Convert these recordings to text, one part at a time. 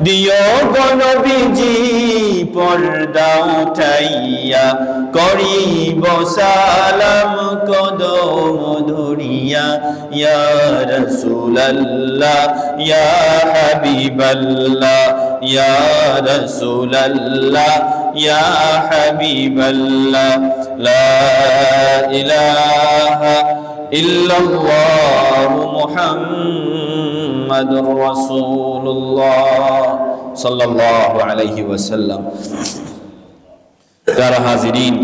দিও গো নবীজি পর্দা উঠাইয়া, করিব সালাম কদম ধরিয়া। ইয়া রাসূলুল্লাহ ইয়া হাবিবাল্লাহ, ইয়া রাসূলুল্লাহ ইয়া হাবিবাল্লাহ, লা ইলাহা ইল্লাল্লাহু মুহাম্মাদুর রাসূলুল্লাহ সাল্লাল্লাহু আলাইহি ওয়াসাল্লাম। যারা হাজিরিন,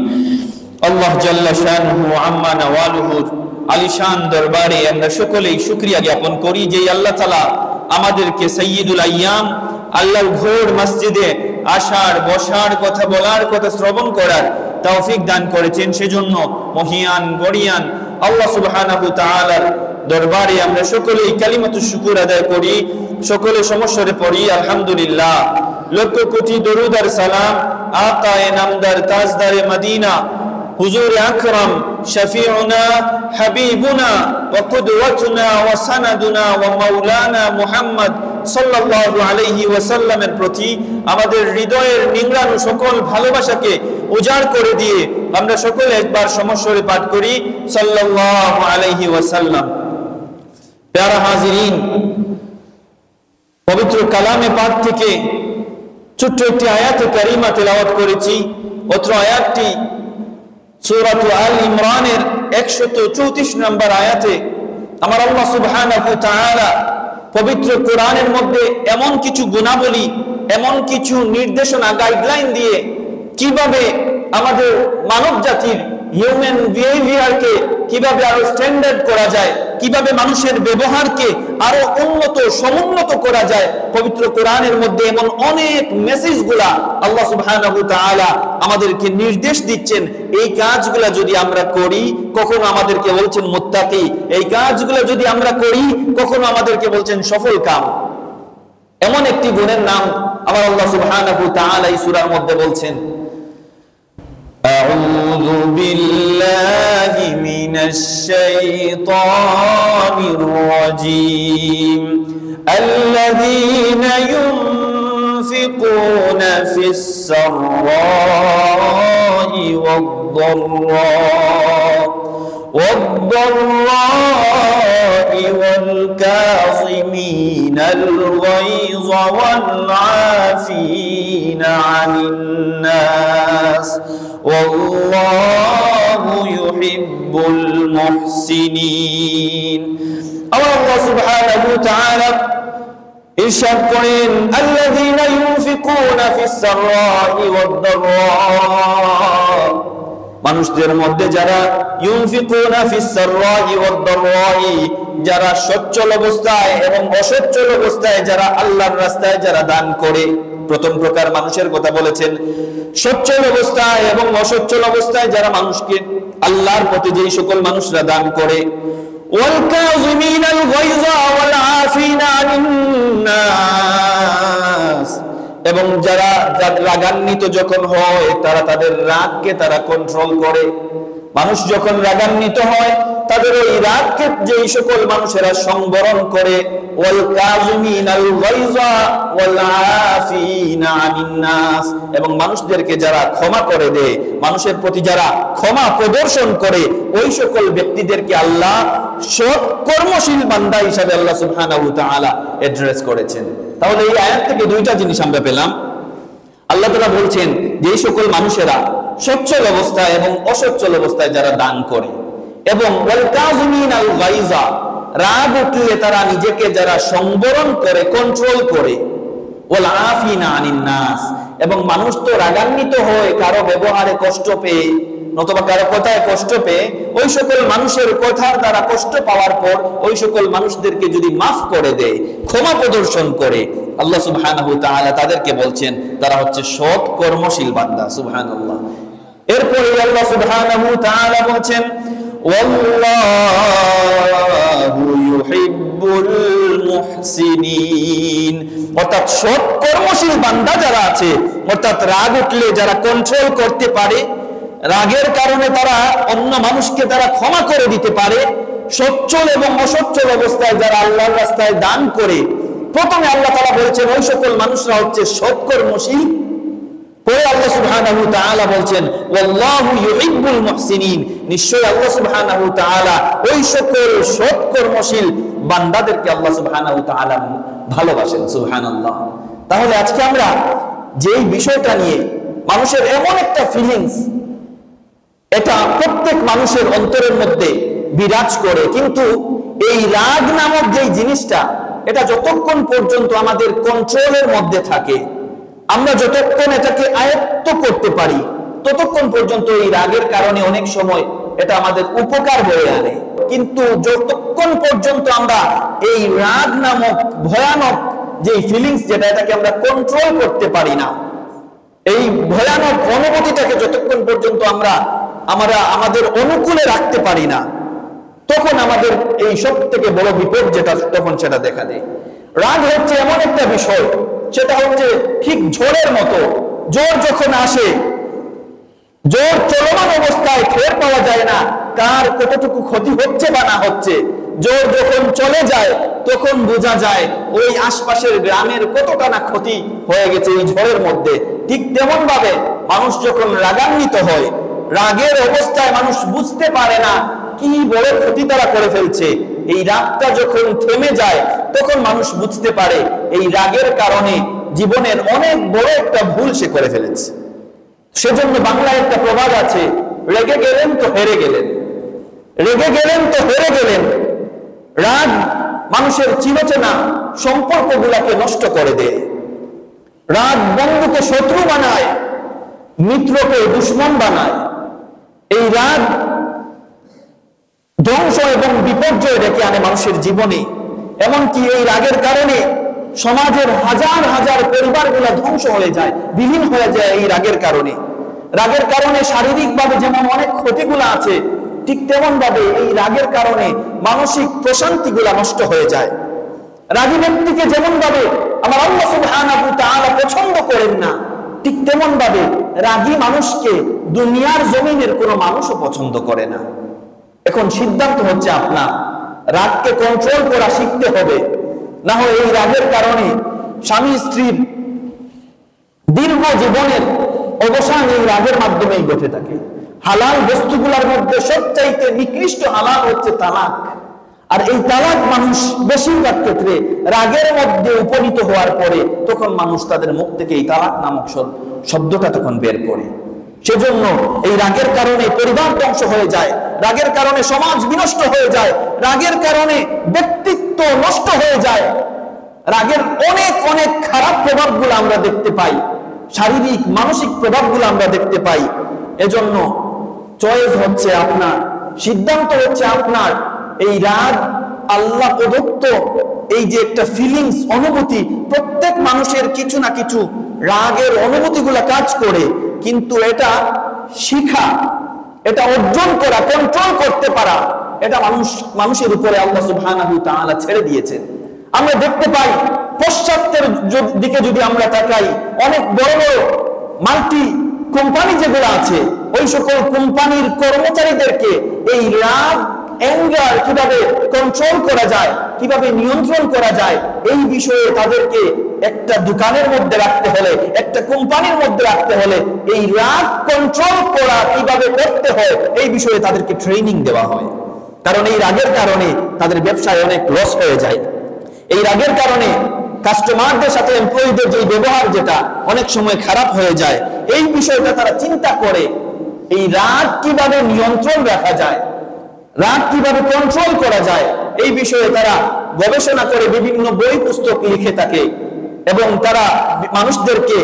আল্লাহ জাল্লা শানুহু আম্মা নাওয়ালুহুর আলিশান দরবারে আমরা সকলেই শুকরিয়া জ্ঞাপন করি যে আল্লাহ তাআলা আমাদেরকে সাইয়্যিদুল আইয়াম আল্লাহর ঘোর মসজিদে আসার, বসার, কথা বলার, কথা শ্রবণ করার তৌফিক দান করেছেন। সেজন্য মহিয়ান গরিয়ান আল্লাহ সুবহানাহু তাআলার দরবারে আমরা সকলেই কালিমাতুশ শুকর আদায় করি, সকলে সমস্বরে পড়ি আলহামদুলিল্লাহ। লক্ষ কোটি দরুদ আর সালাম আকায়ে নামদার তাজদারে মদিনা হুজুর আকরাম শফিউনা হাবিবুনা ওয়া কুদওয়াতুনা ওয়া সানাদুনা ওয়া মাওলানা মুহাম্মদ সাল্লাল্লাহু আলাইহি ওয়াসাল্লামের প্রতি আমাদের হৃদয়ের নিংড়ানো সকল ভালোবাসাকে উজাড় করে দিয়ে আমরা সকলে একবার সমস্বরে পাঠ করি সাল্লাল্লাহু আলাইহি ওয়াসাল্লাম। প্যারা হাজিরিন, পবিত্র কালামে পাক থেকে ছোট্ট একটি আয়াতে কারিমা তেলাওয়াত করেছি। অত্র আয়াতটি সূরাত আল ইমরানের 134 নম্বর আয়াতে আমার আল্লাহ সুবহানাহু ওয়া তাআলা পবিত্র কোরআনের মধ্যে এমন কিছু গুণাবলী, এমন কিছু নির্দেশনা, গাইডলাইন দিয়ে কিভাবে আমাদের মানব জাতির হিউম্যান বিহেভিয়ারকে কিভাবে আরো স্ট্যান্ডার্ড করা যায়, কিভাবে মানুষের ব্যবহারকে আরো উন্নত সমুন্নত করা যায়, পবিত্র কোরআনের মধ্যে এমন অনেক মেসেজগুলা আল্লাহ সুবহানাহু ওয়া তাআলা আমাদেরকে নির্দেশ দিচ্ছেন। এই কাজগুলা যদি আমরা করি, কখনো আমাদেরকে বলছেন মুত্তাকি, এই কাজগুলা যদি আমরা করি, কখনো আমাদেরকে বলছেন সফল কাম। এমন একটি গুণের নাম আমার আল্লাহ সুবহানাহু ওয়া তাআলা এই সূরার মধ্যে বলছেন, أعوذ بالله من الشيطان الرجيم الذين ينفقون في السراء والضراء والكاظمين الغيظ والعافين عن الناس والله يحب المحسنين। الله سبحانه وتعالى ইরশাদ করেন, আল্লাযীনা ইউনফিকুনা ফিস সাররাই ওয়াদ দাররা, মানুষদের মধ্যে যারা ইউনফিকুনা ফিস সাররাই ওয়াদ দাররাই, যারা সচ্ছল অবস্থায় এবং অসচ্ছল অবস্থায় যারা আল্লাহর রাস্তায় যারা দান করে। প্রথম প্রকার মানুষের কথা বলেছেন, সচ্ছল অবস্থায় এবং অসচ্ছল অবস্থায় যারা মানুষকে আল্লাহর পথে যেই সকল মানুষরা দান করে। ওয়াল কাযিমিনাল গায়যা ওয়াল আফিনা আনিন নাস, এবং যারা রাগান্বিত যখন হয় তারা তাদের রাগকে তারা কন্ট্রোল করে। মানুষ যখন রাগান্বিত হয় তাদের ওই রাগকে যেই সকল মানুষেরা সংবরণ করে। ওয়াল কাযিমিনাল গায়যা ওয়াল আফিনা আনিন নাস, এবং মানুষদেরকে যারা ক্ষমা করে দেয়, মানুষের প্রতি যারা ক্ষমা প্রদর্শন করে, ওই সকল ব্যক্তিদেরকে আল্লাহ সৎ কর্মশীল বান্দা হিসেবে আল্লাহ সুবহানাহু ওয়া তাআলা অ্যাড্রেস করেছেন। তাহলে এই আয়াত থেকে দুইটা জিনিস আমরা পেলাম। আল্লাহ তাআলা বলছেন যে সকল মানুষেরা সচ্ছল অবস্থায় এবং অসচ্ছল অবস্থায় যারা দান করে, এবং ওয়াল কাযিমিনাল গায়যা, রাগ উঠলে তারা নিজেকে যারা সংবরণ করে, কন্ট্রোল করে। ওয়াল আফিনা আনিন নাস, এবং মানুষ তো রাগান্বিত হয় কারো ব্যবহারে কষ্ট পেয়ে, নতুবা কারো কথায় কষ্ট পেয়ে, ওই সকল মানুষের কথার দ্বারা কষ্ট পাওয়ার পর ওই সকল মানুষদেরকে যদি মাফ করে দেয়, ক্ষমা প্রদর্শন করে, আল্লাহ সুবহানাহু ওয়া তাআলা তাদেরকে বলছেন তারা হচ্ছে সৎ কর্মশীল বান্দা। সুবহানাল্লাহ। এরপরে আল্লাহ সুবহানাহু ওয়া তাআলা বলছেন, ওয়াল্লাহু ইউহিব্বুল মুহসিনিন, অর্থাৎ সৎ কর্মশীল বান্দা যারা আছে, অর্থাৎ রাগ উঠলে যারা কন্ট্রোল করতে পারে, রাগের কারণে তারা অন্য মানুষকে তারা ক্ষমা করে দিতে পারে, সচ্ছল এবং অসচ্ছল অবস্থায় যারা আল্লাহর রাস্তায় দান করে, প্রথমে আল্লাহ তাআলা বলছেন ওই সকল মানুষরা হচ্ছে সৎকর্মশীল, পরে আল্লাহ সুবহানাহু ওয়া তাআলা বলছেন ওয়াল্লাহু ইউহিব্বুল মুহসিনিন, নিশ্চয়ই আল্লাহ সুবহানাহু ওয়া তাআলা ওই সকল সৎকর্মশীল বান্দাদেরকে আল্লাহ সুবহানাহু ওয়া তাআলা ভালোবাসেন। সুবহানাল্লাহ। তাহলে আজকে আমরা যেই বিষয়টা নিয়ে মানুষের এমন একটা ফিলিংস, এটা প্রত্যেক মানুষের অন্তরের মধ্যে বিরাজ করে, কিন্তু এই রাগ নামক যেই জিনিসটা, এটা যতক্ষণ পর্যন্ত আমাদের কন্ট্রোলের মধ্যে থাকে, আমরা যতক্ষণ এটাকে আয়ত্ত করতে পারি, ততক্ষণ পর্যন্ত এই রাগের কারণে অনেক সময় এটা আমাদের উপকার বয়ে আনে। কিন্তু যতক্ষণ পর্যন্ত আমরা এই রাগ নামক ভয়ানক যে ফিলিংস, যেটা এটাকে আমরা কন্ট্রোল করতে পারি না, এই ভয়ানক অনুভূতিটাকে যতক্ষণ পর্যন্ত আমরা আমাদের অনুকূলে রাখতে পারি না, তখন আমাদের এই সব থেকে বড় বিপদ যেটা, তখন সেটা দেখা দেয়। রাগ হচ্ছে এমন একটা বিষয়, সেটা হচ্ছে ঠিক ঝড়ের মতো। ঝড় যখন আসে, ঝড় চলমান অবস্থায় টের পাওয়া যায় না কার কতটুকু ক্ষতি হচ্ছে বা না হচ্ছে। ঝড় যখন চলে যায় তখন বোঝা যায় ওই আশপাশের গ্রামের কতটা না ক্ষতি হয়ে গেছে এই ঝড়ের মধ্যে। ঠিক তেমন ভাবে মানুষ যখন রাগান্বিত হয়, রাগের অবস্থায় মানুষ বুঝতে পারে না কি বড় ক্ষতি তারা করে ফেলছে। এই রাগটা যখন থেমে যায় তখন মানুষ বুঝতে পারে এই রাগের কারণে জীবনের অনেক বড় একটা ভুল সে করে ফেলেছে। সেজন্য বাংলায় একটা প্রবাদ আছে, রেগে গেলেন তো হেরে গেলেন, রেগে গেলেন তো হেরে গেলেন। রাগ মানুষের চিরচেনা সম্পর্কগুলোকে নষ্ট করে দেয়। রাগ বন্ধুকে শত্রু বানায়, মিত্রকে দুশ্মন বানায়। এই রাগ ধ্বংস এবং বিপর্যয় ডেকে আনে মানুষের জীবনে। এমনকি এই রাগের কারণে সমাজের হাজার হাজার পরিবারগুলো ধ্বংস হয়ে যায়, বিলীন হয়ে যায় এই রাগের কারণে। রাগের কারণে শারীরিকভাবে যেমন অনেক ক্ষতিগুলো আছে, ঠিক তেমন ভাবে এই রাগের কারণে মানসিক প্রশান্তিগুলা নষ্ট হয়ে যায়। রাগী ব্যক্তিকে যেমন ভাবে আমার আল্লাহ সুবহানাহু ওয়া তাআলা পছন্দ করেন না, ঠিক তেমন ভাবে রাগী মানুষকে দুনিয়ার জমিনের কোনো মানুষও পছন্দ করে না। এখন সিদ্ধান্ত হচ্ছে আপনার, রাগকে কন্ট্রোল করা শিখতে হবে, না হয় এই রাগের কারণে স্বামী স্ত্রীর দীর্ঘ জীবনের অবসান এই রাগের মাধ্যমেই ঘটে থাকে। হালাল বস্তুগুলোর মধ্যে সবচাইতে নিকৃষ্ট হালাল হচ্ছে তালাক। আর এই তালাক মানুষ বেশিরভাগ ক্ষেত্রে রাগের মধ্যে উপনীত হওয়ার পরে তখন মানুষ তাদের মুখ থেকে এই তালাক নামক শব্দটা তখন বের করে। সেজন্য এই রাগের কারণে পরিবার ধ্বংস হয়ে যায়, রাগের কারণে সমাজ বিনষ্ট হয়ে যায়, রাগের কারণে ব্যক্তিত্ব নষ্ট হয়ে যায়। রাগের অনেক অনেক খারাপ প্রভাবগুলো আমরা দেখতে পাই, শারীরিক মানসিক প্রভাবগুলো আমরা দেখতে পাই। এজন্য চয়েস হচ্ছে আপনার, সিদ্ধান্ত হচ্ছে আপনার। এই রাগ আল্লাহ প্রদত্ত এই যে একটা ফিলিংস, অনুভূতি, প্রত্যেক মানুষের কিছু না কিছু রাগের অনুভূতিগুলা কাজ করে, কিন্তু এটা শিখা, এটা অর্জন করা, কন্ট্রোল করতে পারা, এটা মানুষের উপরে আল্লাহ সুবহানাহু ওয়া তাআলা ছেড়ে দিয়েছেন। আমরা দেখতে পাই পশ্চাতের দিকে যদি আমরা তাকাই, অনেক বড় বড় মাল্টি কোম্পানি যেগুলো আছে, ওই সকল কোম্পানির কর্মচারীদেরকে এই রাগ, অ্যাঙ্গার কিভাবে কন্ট্রোল করা যায়, কিভাবে নিয়ন্ত্রণ করা যায়, এই বিষয়ে তাদেরকে একটা দোকানের মধ্যে রাখতে হলে, একটা কোম্পানির মধ্যে রাখতে হলে এই রাগ কন্ট্রোল করা কিভাবে করতে হয়, এই বিষয়ে তাদেরকে ট্রেনিং দেওয়া হয়। কারণ এই রাগের কারণে তাদের ব্যবসায় অনেক লস হয়ে যায়। এই রাগের কারণে কাস্টমারদের সাথে এমপ্লয়ীদের যে ব্যবহার, যেটা অনেক সময় খারাপ হয়ে যায়। এই বিষয়টা তারা চিন্তা করে, এই রাগ কিভাবে নিয়ন্ত্রণ রাখা যায়, রাগ কিভাবে কন্ট্রোল করা যায়, এই বিষয়ে তারা গবেষণা করে বিভিন্ন বই পুস্তক লিখে থাকে এবং তারা মানুষদেরকে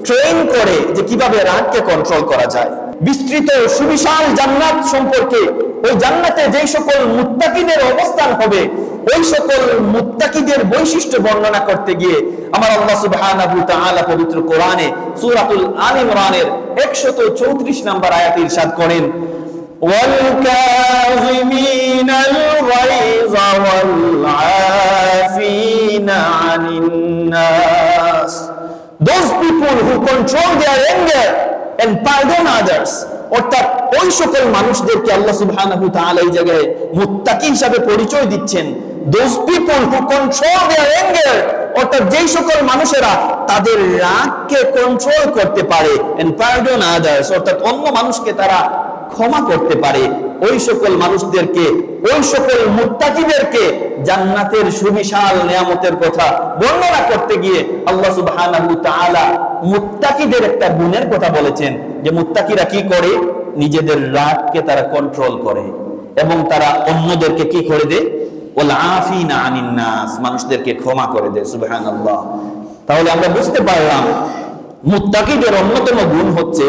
ট্রেন করে যে কিভাবে রাগকে কন্ট্রোল করা যায়। বিস্তৃত সুবিশাল জান্নাত সম্পর্কে, ওই জান্নাতে যেই সকল মুত্তাকিদের অবস্থান হবে, ওই সকল মুত্তাকিদের বৈশিষ্ট্য বর্ণনা করতে গিয়ে আমার আল্লাহ সুবহানাহু ওয়া তাআলা পবিত্র কোরআনে সূরাতুল আল ইমরানের 134 নম্বর আয়াতে ইরশাদ করেন, ওয়াল কাযিমিনাল গায়যা ওয়াল আফিনা আনিন নাস, those people who control their anger and pardon others। অর্থাৎ ওই সকল মানুষদেরকে আল্লাহ সুবহানাহু ওয়া তাআলা এই জায়গায় মুত্তাকি হিসাবে পরিচয় দিচ্ছেন, those people who control their anger, অর্থাৎ যেই সকল মানুষেরা তাদের রাগকে কন্ট্রোল করতে পারে, and pardon others, অর্থাৎ অন্য মানুষকে তারা ক্ষমা করতে পারে, ওই সকল মানুষদেরকে, ওই সকল মুত্তাকিদেরকে জান্নাতের সুবিশাল নিয়ামতের কথা বর্ণনা করতে গিয়ে আল্লাহ সুবহানাহু ওয়া তাআলা মুত্তাকিদের একটা গুণের কথা বলেছেন, যে মুত্তাকিরা কি করে, নিজেদের রাগকে তারা কন্ট্রোল করে এবং তারা অন্যদেরকে কি করে দেয়, ওয়াল আফিনা আনিন নাস, মানুষদেরকে ক্ষমা করে দেয়। সুবহানাল্লাহ। তাহলে আমরা বুঝতে পারলাম মুত্তাকিদের অন্যতম গুণ হচ্ছে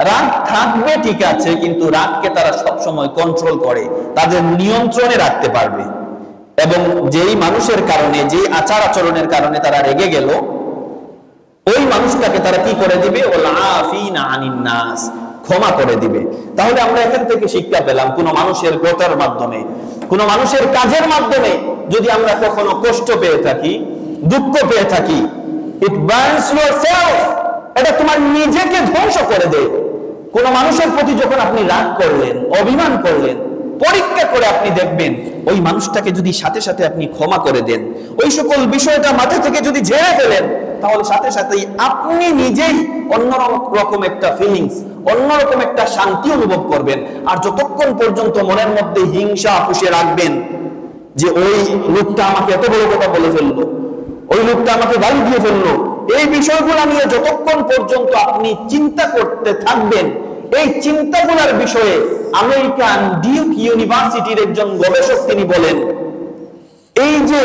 রাগ থাকবে ঠিক আছে, কিন্তু রাগকে তারা সব সময় কন্ট্রোল করে, তাদের নিয়ন্ত্রণে রাখতে পারবে। এবং যেই মানুষের কারণে, যেই আচার আচরণের কারণে তারা রেগে গেল, ওই মানুষটাকে তারা কি করে দিবে, ওয়াল আফিনা আনিন নাস, ক্ষমা করে দিবে। তাহলে আমরা এখান থেকে শিক্ষা পেলাম, কোন মানুষের কথার মাধ্যমে, কোন মানুষের কাজের মাধ্যমে যদি আমরা কখনো কষ্ট পেয়ে থাকি, দুঃখ পেয়ে থাকি, ইট বার্নস ইয়োরসেলফ, এটা তোমার নিজেকে ধ্বংস করে দেয়। কোন মানুষের প্রতি যখন আপনি রাগ করলেন, অভিমান করলেন, পরীক্ষা করে আপনি দেখবেন ওই মানুষটাকে যদি সাথে সাথে আপনি ক্ষমা করে দেন, ওই সকল বিষয়টা মাথা থেকে যদি ঝেড়ে ফেলেন, তাহলে সাথে সাথেই আপনি নিজেই অন্যরকম একটা ফিলিংস, অন্যরকম একটা শান্তি অনুভব করবেন। আর যতক্ষণ পর্যন্ত মনের মধ্যে হিংসা পুষে রাখবেন, যে ওই লোকটা আমাকে এত বড় কথা বলে ফেললো, ওই লোকটা আমাকে গালি দিয়ে ফেললো, এই বিষয়গুলো নিয়ে যতক্ষণ পর্যন্ত আপনি চিন্তা করতে থাকবেন, এই চিন্তাগুলোর বিষয়ে আমেরিকান ডিউক ইউনিভার্সিটির একজন গবেষক তিনি বলেন, এই যে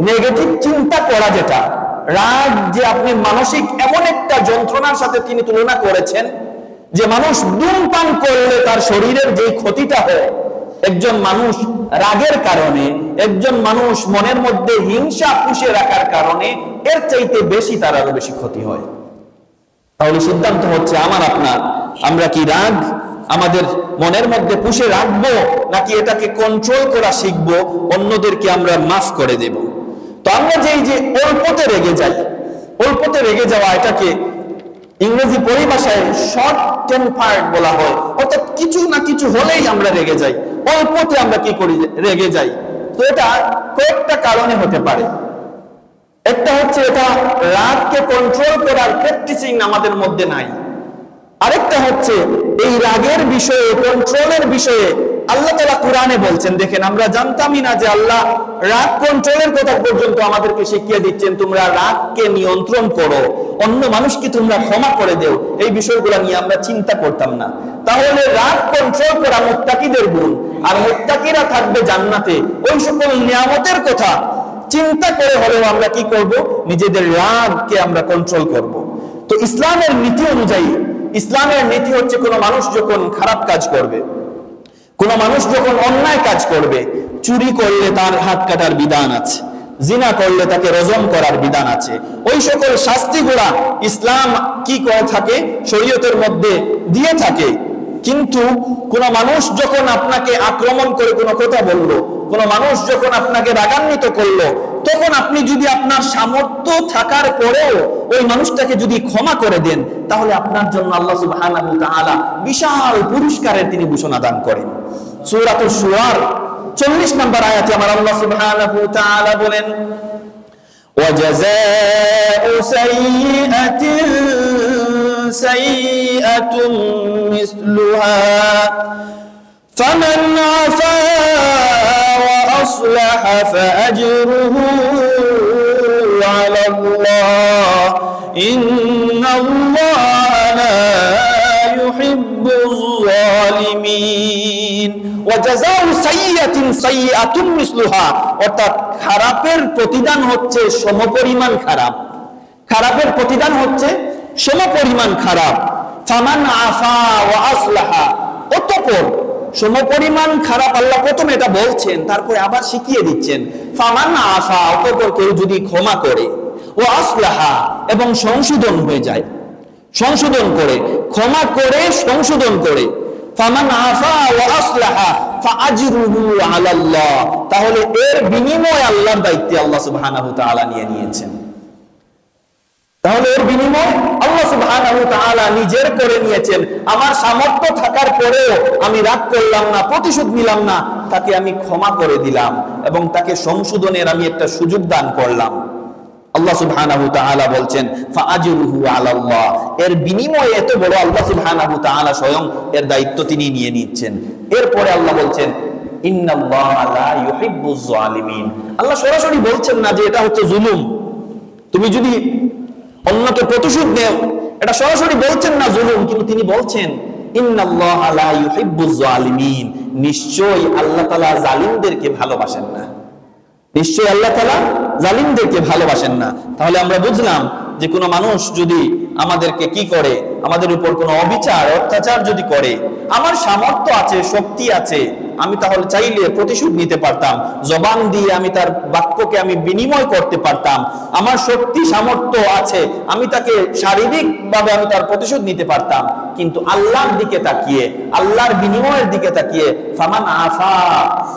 নেগেটিভ চিন্তা করা, যেটা রাগ, যে আপনি মানসিক এমন একটা যন্ত্রণার সাথে তিনি তুলনা করেছেন, যে মানুষ ধূমপান করলে তার শরীরের যে ক্ষতিটা হয়, একজন মানুষ রাগের কারণে, একজন মানুষ মনের মধ্যে হিংসা পুষে রাখার কারণে এর চাইতে বেশি, তার আরো বেশি ক্ষতি হয়। তাহলে সিদ্ধান্ত হচ্ছে আমার আপনার, আমরা কি রাগ আমাদের মনের মধ্যে পুষে রাখবো, নাকি এটাকে কন্ট্রোল করা শিখবো, অন্যদেরকে আমরা মাফ করে দেব। তো আমরা যে অল্পতে রেগে যাই, অল্পতে রেগে যাওয়া, এটাকে ইংরেজি পরিভাষায় শর্ট টেম্পার্ড বলা হয়, অর্থাৎ কিছু না কিছু হলেই আমরা রেগে যাই, অল্পতে আমরা কি করি, রেগে যাই। তো এটা কয়েকটা কারণে হতে পারে। একটা হচ্ছে এটা রাগকে কন্ট্রোল করার প্র্যাকটিসিং আমাদের মধ্যে নাই। আরেকটা হচ্ছে এই রাগের বিষয়ে, কন্ট্রোলের বিষয়ে আল্লাহ তাআলা কোরআনে বলছেন, দেখেন আমরা জানতামই না যে আল্লাহ রাগ কন্ট্রোলের কথা পর্যন্ত আমাদেরকে শিখিয়ে দিচ্ছেন, তোমরা রাগকে নিয়ন্ত্রণ করো, অন্য মানুষকে তোমরা ক্ষমা করে দেও। এই বিষয়গুলো নিয়ে আমরা চিন্তা করতাম না। তাহলে রাগ কন্ট্রোল করা মুত্তাকিদের গুণ, আর মুত্তাকিরা থাকবে জান্নাতে। ওই সকল নিয়ামতের কথা চিন্তা করে হলেও আমরা কি করব, নিজেদের রাগকে আমরা কন্ট্রোল করব। তো ইসলামের নীতি অনুযায়ী, ইসলামের নীতি হচ্ছে কোন মানুষ যখন খারাপ কাজ করবে, কোন মানুষ যখন অন্যায় কাজ করবে, চুরি করলে তার হাত কাটার বিধান আছে, জিনা করলে তাকে রজম করার বিধান আছে, ওই সকল শাস্তিগুলা ইসলাম কি করে থাকে, শরীয়তের মধ্যে দিয়ে থাকে। কিন্তু কোন মানুষ যখন আপনাকে আক্রমণ করে কোনো কথা বললো, কোন মানুষ যখন আপনাকে রাগান্বিত করলো, তখন আপনি যদি আপনার সামর্থ্য থাকার পরেও ওই মানুষটাকে যদি ক্ষমা করে দেন, তাহলে আপনার জন্য আল্লাহ সুবহানাহু ওয়া তাআলা বিশাল পুরস্কারের তিনি ঘোষণা দান করেন। সূরাতুশ শুআর 40 নম্বর আয়াতে আমার আল্লাহ সুবহানাহু ওয়া তাআলা বলেন, وَجَزَاءُ سَيِّئَةٍ سَيِّئَةٌ مِثْلُهَا فَمَنْ عَفَا وَأَصْلَحَ فَأَجْرُهُ عَلَى اللَّهِ إِنَّ اللَّهَ لَا يُحِبُّ الظَّالِمِينَ। وَجَزَاءُ سَيِّئَةٍ سَيِّئَةٌ مِثْلُهَا, অর্থাৎ খারাপের প্রতিদান হচ্ছে সমপরিমাণ খারাপ, খারাপের প্রতিদান হচ্ছে সমপরিমাণ খারাপ। ফামান আফা ওয়া আসলাহা, অতঃপর সমপরিমাণ খারাপ আল্লাহ প্রথমে এটা বলছেন, তারপরে আবার শিখিয়ে দিচ্ছেন। ফামান আফা, অতঃপর কেউ যদি ক্ষমা করে, ওয়া আসলাহা, এবং সংশোধন হয়ে যায়, সংশোধন করে, ক্ষমা করে সংশোধন করে, ফামান আফা ওয়া আসলাহা ফাআজরুহু আলাল্লাহ, তাহলে এর বিনিময় আল্লাহর দায়িত্বে আল্লাহ সুবহানাহু ওয়া তাআলা নিয়ে নিয়েছেন। তাহলে এর বিনিময় আল্লাহ সুবহানাহু ওয়া তাআলা নিজের করে নিয়েছেন। আমার সামর্থ্য থাকার পরেও আমি রাগ করলাম না, প্রতিশোধ নিলাম না, তাকে আমি ক্ষমা করে দিলাম এবং তাকে সংশোধনের আমি একটা সুযোগ দান করলাম। আল্লাহ সুবহানাহু ওয়া তাআলা বলছেন ফাআজরুহু আলাল্লাহ, এর বিনিময়ে এত বড় আল্লাহ সুবহানাহু ওয়া তাআলা স্বয়ং এর দায়িত্ব তিনি নিয়ে নিচ্ছেন। এরপরে আল্লাহ বলছেন ইন্নাল্লাহা লা ইউহিব্বুজ জালিমিন। আল্লাহ সরাসরি বলছেন না যে এটা হচ্ছে জুলুম, তুমি যদি অন্যকে প্রতিশোধ নেও, এটা সরাসরি বলছেন না জুলুম, কিন্তু তিনি বলছেন ইন্নাল্লাহা লা ইউহিব্বুজ জালিমিন, নিশ্চয়ই আল্লাহ তাআলা জালিমদেরকে ভালোবাসেন না, নিশ্চয়ই আল্লাহ তাআলা জালিমদেরকে ভালোবাসেন না। তাহলে আমরা বুঝলাম যে কোনো মানুষ যদি আমাদেরকে কি করে, আমাদের উপর কোনো অবিচার অত্যাচার যদি করে, আমার সামর্থ্য আছে, শক্তি আছে, আমি তাহলে চাইলে প্রতিশোধ নিতে পারতাম, জবান দিয়ে আমি তার বাক্যকে আমি বিনিময় করতে পারতাম, আমার শক্তি সামর্থ্য আছে, আমি তাকে শারীরিকভাবে আমি তার প্রতিশোধ নিতে পারতাম। কিন্তু আল্লাহর দিকে তাকিয়ে, আল্লাহর বিনিময়ের দিকে তাকিয়ে ফামান আফা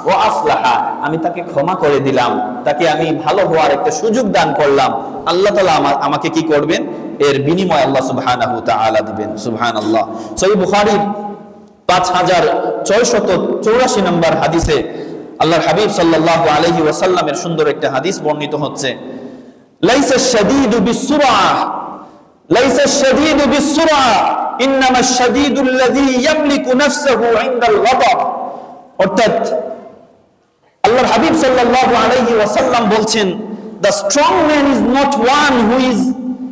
ও আসলাহা, আমি তাকে ক্ষমা করে দিলাম, তাকে আমি ভালো হওয়ার একটা সুযোগ দান করলাম। আল্লাহ তাআলা আমাকে কি করবেন, এর বিনিময় আল্লাহ সুবহানাহু ওয়া তাআলা দিবেন। সুবহানাল্লাহ। সহিহ বুখারীর 5684 নম্বর হাদিসে আল্লাহর হাবিব সাল্লাল্লাহু আলাইহি ওয়াসাল্লামের সুন্দর একটা হাদিস বর্ণিত হচ্ছে, লাইসা শাদীদু বিসসুরআ, লাইসা শাদীদু বিসসুরআ, ইন্নামা শাদীদু আল্লাযী ইয়ামলিকু নাফসাহু ইনদাল গাদাব। অর্থাৎ আল্লাহর হাবিব সাল্লাল্লাহু আলাইহি ওয়াসাল্লাম বলছেন, the strong man is not one who is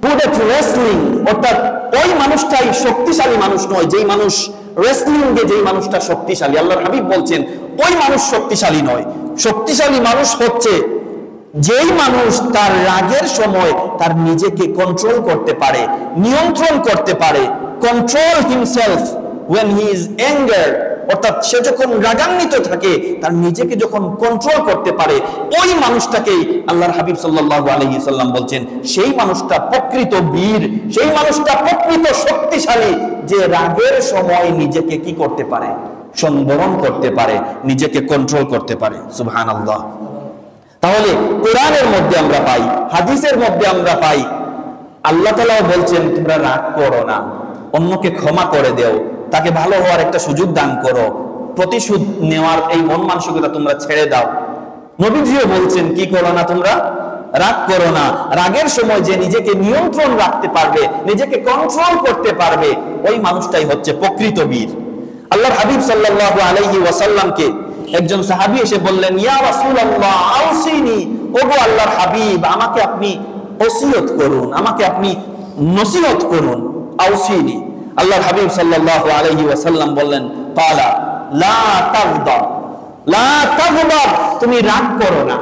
good at wrestling, অর্থাৎ ওই মানুষটাই শক্তিশালী মানুষ নয়, যেই মানুষ wrestling এ যেই মানুষটা শক্তিশালী। আল্লাহর হাবিব বলছেন ওই মানুষ শক্তিশালী নয়, শক্তিশালী মানুষ হচ্ছে যেই মানুষ তার রাগের সময় তার নিজেকে কন্ট্রোল করতে পারে, নিয়ন্ত্রণ করতে পারে, control himself when he is anger, অর্থাৎ সে যখন রাগান্বিত থাকে তার নিজেকে যখন কন্ট্রোল করতে পারে, ওই মানুষটাকেই আল্লাহর হাবিব সাল্লাল্লাহু আলাইহি সাল্লাম বলছেন সেই মানুষটা প্রকৃত বীর, সেই মানুষটা প্রকৃত শক্তিশালী, যে রাগের সময় নিজেকে কি করতে পারে, সংবরণ করতে পারে, নিজেকে কন্ট্রোল করতে পারে। সুবহানাল্লাহ। তাহলে কোরআনের মধ্যে আমরা পাই, হাদিসের মধ্যে আমরা পাই, আল্লাহ তাআলা বলছেন তোমরা রাগ করো না, অন্যকে ক্ষমা করে দাও, তাকে ভালো হওয়ার একটা সুযোগ দান করো, প্রতিশোধ নেওয়ার এই মন মানসিকতা তোমরা ছেড়ে দাও। নবীজিও বলছেন কি করো না, তোমরা রাগ করো না। রাগের সময় যে নিজেকে নিয়ন্ত্রণ রাখতে পারবে, নিজেকে কন্ট্রোল করতে পারবে, ওই মানুষটাই হচ্ছে প্রকৃত বীর। আল্লাহর হাবিব সাল্লাল্লাহু আলাইহি ওয়াসাল্লামকে একজন সাহাবী এসে বললেন, ইয়া রাসূলুল্লাহ আউসিনি, ওগো আল্লাহর হাবিব আমাকে আপনি ওসিয়ত করুন, আমাকে আপনি নসিহত করুন, আউসিনি। আল্লাহর হাবিব সাল্লাল্লাহু আলাইহি ওয়াসাল্লাম বললেন, ক্বালা লা তাগদাব, লা তাগদাব, তুমি রাগ করো না।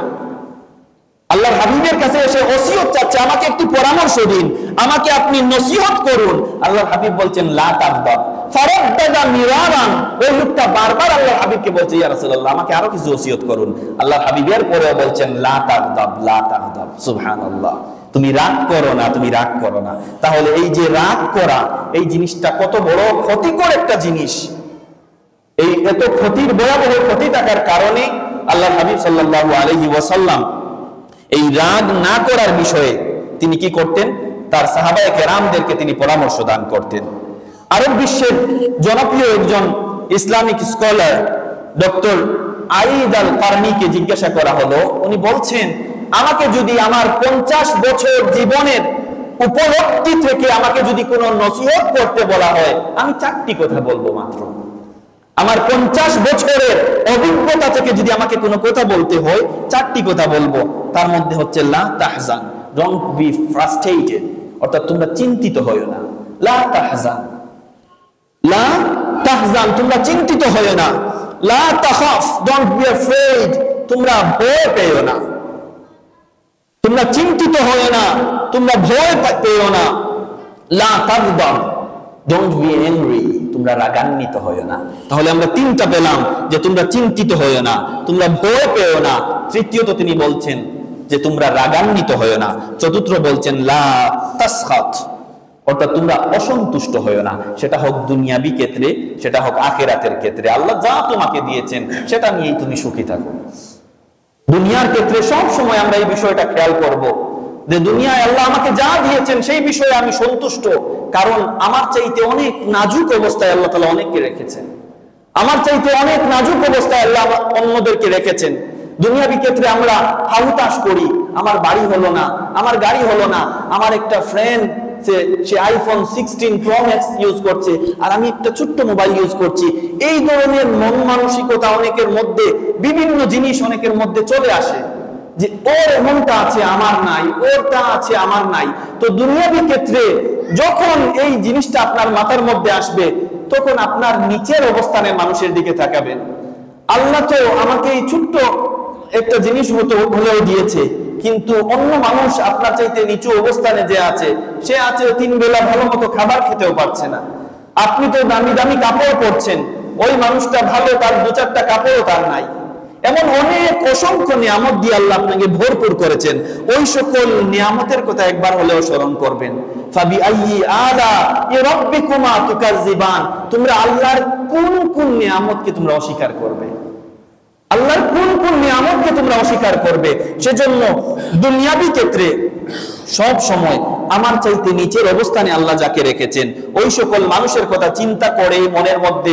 আল্লাহর হাবিবের কাছে এসে ওসিয়ত চাচ্ছে, আমাকে একটু পরামর্শ দিন, আমাকে আপনি নসিহত করুন। আল্লাহর হাবিব বলছেন লা তাগদাব। ফারাদ্দাদা মিরারান, ওই লোকটা বারবার আল্লাহর হাবিবকে বলছে, ইয়া রাসূলুল্লাহ আমাকে আরো কিছু ওসিয়ত করুন। আল্লাহর হাবিবের পরেও বলছেন লা তাগদাব, লা তাগদাব। সুবহানাল্লাহ। তুমি রাগ করো না, তুমি রাগ করো না। তাহলে এই যে রাগ করা, এই জিনিসটা কত বড় ক্ষতিকর একটা জিনিস। এই এত ক্ষতির, ভয়াবহ ক্ষতি থাকার কারণে আল্লাহর হাবিব সাল্লাল্লাহু আলাইহি ওয়াসাল্লাম এই রাগ না করার বিষয়ে তিনি কি করতেন, তার সাহাবায়ে কেরামদেরকে তিনি পরামর্শ দান করতেন। আরব বিশ্বের জনপ্রিয় একজন ইসলামিক স্কলার ডক্টর আইদ আল কারনিকে জিজ্ঞাসা করা হলো, উনি বলছেন আমাকে যদি আমার 50 বছর জীবনের উপলব্ধি থেকে আমাকে যদি কোনো নসিহত করতে বলা হয়, আমি 4টি কথা বলবো মাত্র। আমার 50 বছরের অভিজ্ঞতা থেকে যদি আমাকে কোনো কথা বলতে হয়, 4টি কথা বলবো। তার মধ্যে হচ্ছে লা তাহজান, ডোন্ট বি ফ্রাস্ট্রেটেড, অর্থাৎ তোমরা চিন্তিত হয়ো না। লা তাহজান, লা তাহজান, তোমরা চিন্তিত হয়ো না। লা তাখাফ, ডোন্ট বি অ্যাফ্রেড, তোমরা ভয় পেও না। তোমরা চিন্তিত হয়ো না, তোমরা ভয় পেও না। লা তাগদাব, ডোন্ট বি অ্যাংরি, তোমরা রাগান্বিত হয়ো না। তাহলে আমরা 3টা পেলাম, যে তোমরা চিন্তিত হয়ো না, তোমরা ভয় পেও না। তৃতীয়ত তিনি বলছেন যে তোমরা রাগান্বিত হয়ো না। চতুর্থ বলছেন লা তাসখাত, অর্থাৎ তোমরা অসন্তুষ্ট হয়ো না, সেটা হোক দুনিয়াবি ক্ষেত্রে, সেটা হোক আখিরাতের ক্ষেত্রে। আল্লাহ যা তোমাকে দিয়েছেন সেটা নিয়েই তুমি সুখী থাকো। দুনিয়ার ক্ষেত্রে সব সময় আমরা এই বিষয়টা খেয়াল করব যে দুনিয়ায় আল্লাহ আমাকে যা দিয়েছেন সেই বিষয়ে আমি সন্তুষ্ট, কারণ আমার চাইতে অনেক নাজুক অবস্থায় আল্লাহ তাআলা অনেককে রেখেছেন। আমার চাইতে অনেক নাজুক অবস্থায় আল্লাহ অন্যদেরকে রেখেছেন। দুনিয়াবি ক্ষেত্রে আমরা হাহুতাশ করি, আমার বাড়ি হলো না, আমার গাড়ি হলো না, আমার একটা ফ্রেন্ড সে আইফোন 16 প্রো ম্যাক্স ইউজ করছে আর আমি একটা ছোট্ট মোবাইল ইউজ করছি। এই ধরনের মন মানসিকতা অনেকের মধ্যে, বিভিন্ন জিনিস অনেকের মধ্যে চলে আসে যে ওর এমনটা আছে আমার নাই, ওরটা আছে আমার নাই। তো দুনিয়াবি ক্ষেত্রে যখন এই জিনিসটা আপনার মাথার মধ্যে আসবে, তখন আপনার নিচের অবস্থানে মানুষের দিকে তাকাবেন। আল্লাহ তো আমাকে এই ছোট্ট একটা জিনিস হলেও দিয়েছে, কিন্তু অন্য মানুষ আপনার চাইতে নিচু অবস্থানে যে আছে, সে আছে 3 বেলা ভালো মতো খাবার খেতেও পারছে না। আপনি তো দামি দামি কাপড় পরছেন, ওই মানুষটা ভালো, তার 2-4টা কাপড়ও তার নাই। এমন অনেক অসংখ্য নিয়ামত দিয়ে আল্লাহ আপনাকে ভরপুর করেছেন। ওই সকল নিয়ামতের কথা একবার হলেও স্মরণ করবেন। ফাবিআইয়ি আলা'i রাব্বিকুমা তুকাজ্জিবান, তোমরা আল্লাহর কোন কোন নিয়ামতকে তোমরা অস্বীকার করবে, আল্লাহর কোন কোন নিয়ামতকে তোমরা অস্বীকার করবে। সেজন্য দুনিয়াবি ক্ষেত্রে সব সময় আমার চাইতে নিচের অবস্থানে আল্লাহ যাকে রেখেছেন, ওই সকল মানুষের কথা চিন্তা করে মনের মধ্যে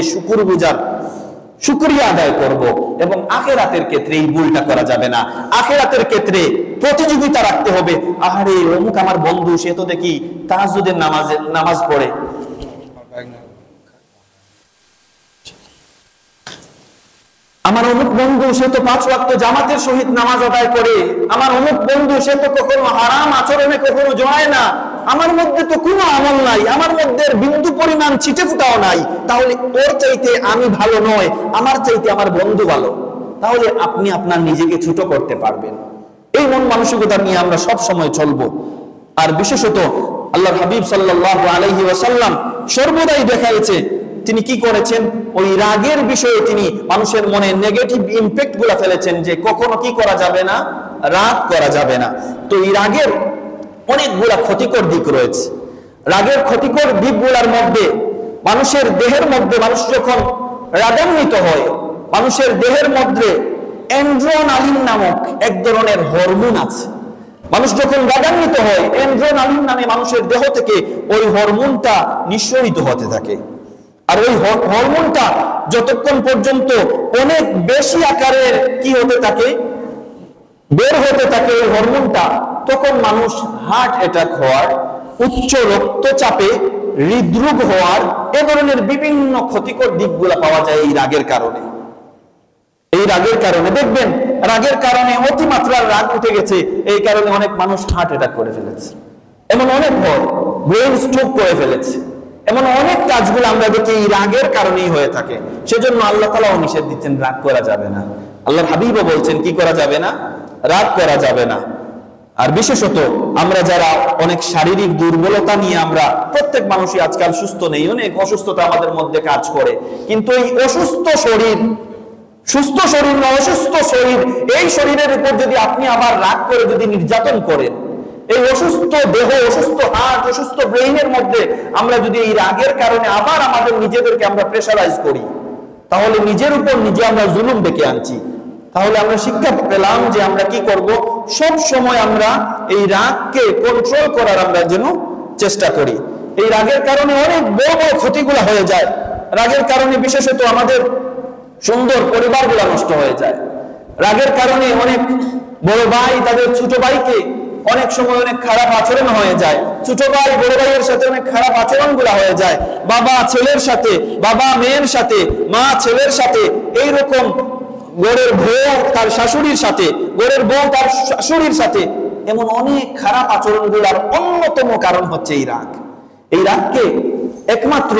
শুকরিয়া আদায় করব। এবং আখিরাতের ক্ষেত্রে এই ভুলটা করা যাবে না। আখিরাতের ক্ষেত্রে প্রতিযোগিতা রাখতে হবে। আহারে অমুক আমার বন্ধু, সে তো দেখি তাহাজ্জুদের নামাজ পড়ে, আমার অমুক বন্ধু সে তো 5 ওয়াক্ত জামাতের সহিত নামাজ আদায় করে, আমার অমুক বন্ধু সে তো কখনো হারাম আচরণে কখনো জড়ায় না, আমার মধ্যে তো কোনো আমল নাই, আমার মধ্যে বিন্দু পরিমাণ ছিটে ফুটাও নাই, তাহলে ওর চাইতে আমি ভালো নয়, আমার চাইতে আমার বন্ধু ভালো। তাহলে আপনি আপনার নিজেকে ছোট করতে পারবেন। এই মন মানসিকতা নিয়ে আমরা সব সময় চলবো। আর বিশেষত আল্লাহর হাবিব সাল্লাল্লাহু আলাইহি ওয়াসাল্লাম সর্বদাই দেখা গেছে তিনি কি করেছেন, ওই রাগের বিষয়ে তিনি মানুষের মনে নেগেটিভ ইম্প্যাক্ট গুলা ফেলেছেন যে কখনো কি করা যাবে না, রাগ করা যাবে না। তো এই রাগের অনেকগুলা ক্ষতিকর দিক রয়েছে। রাগের ক্ষতিকর দিকগুলার মধ্যে মানুষের দেহের মধ্যে, মানুষ যখন রাগান্বিত হয়, মানুষের দেহের মধ্যে অ্যাড্রেনালিন নামক এক ধরনের হরমোন আছে। মানুষ যখন রাগান্বিত হয়, অ্যাড্রেনালিন নামে মানুষের দেহ থেকে ওই হরমোনটা নিঃসরিত হতে থাকে। আর ওই হরমোনটা যতক্ষণ পর্যন্ত অনেক বেশি আকারের কি হতে থাকে, বের হতে থাকে ওই হরমোনটা, তখন মানুষ হার্ট অ্যাটাক হওয়ার, উচ্চ রক্তচাপে, হৃদরোগ হওয়ার, এ ধরনের বিভিন্ন ক্ষতিকর দিকগুলা পাওয়া যায় এই রাগের কারণে। এই রাগের কারণে দেখবেন, রাগের কারণে অতিমাত্রার রাগ উঠে গেছে, এই কারণে অনেক মানুষ হার্ট অ্যাটাক করে ফেলেছে, এমন অনেক হয়, ব্রেন স্ট্রোক করে ফেলেছে, এমন অনেক কাজগুলো আমরা দেখি এই রাগের কারণেই হয়ে থাকে। সেজন্য আল্লাহ তাআলাও নিষেধ দিচ্ছেন রাগ করা যাবে না। আল্লাহর হাবিবও বলছেন কি করা যাবে না, রাগ করা যাবে না। আর বিশেষত আমরা যারা অনেক শারীরিক দুর্বলতা নিয়ে, আমরা প্রত্যেক মানুষই আজকাল সুস্থ নেই, অনেক অসুস্থতা আমাদের মধ্যে কাজ করে, কিন্তু এই অসুস্থ শরীর, সুস্থ শরীর না অসুস্থ শরীর, এই শরীরের উপর যদি আপনি আবার রাগ করে যদি নির্যাতন করেন, এই অসুস্থ দেহ, অসুস্থ হার্ট, অসুস্থ ব্রেইনের মধ্যে আমরা যদি এই রাগের কারণে আবার আমাদের নিজেদেরকে আমরা প্রেসারাইজ করি, তাহলে নিজের উপর নিজে আমরা জুলুম ডেকে আনছি। তাহলে আমরা শিক্ষা পেলাম যে আমরা কি করব, সব সময় আমরা এই রাগকে কন্ট্রোল করার আমরা যেন চেষ্টা করি। এই রাগের কারণে অনেক বড় বড় ক্ষতিগুলো হয়ে যায়। রাগের কারণে বিশেষত আমাদের সুন্দর পরিবারগুলো নষ্ট হয়ে যায়। রাগের কারণে অনেক বড় ভাই তাদের ছোট ভাইকে অনেক সময় অনেক খারাপ আচরণ হয়ে যায়, ছোট ভাই বড় ভাইয়ের সাথে অনেক খারাপ আচরণগুলো হয়ে যায়, বাবা ছেলের সাথে, বাবা মেয়ের সাথে, মা ছেলের সাথে, এইরকম গড়ের বউ তার শাশুড়ির সাথে, গড়ের বউ তার শাশুড়ির সাথে, এমন অনেক খারাপ আচরণগুলোর অন্যতম কারণ হচ্ছে এই রাগ। এই রাগকে একমাত্র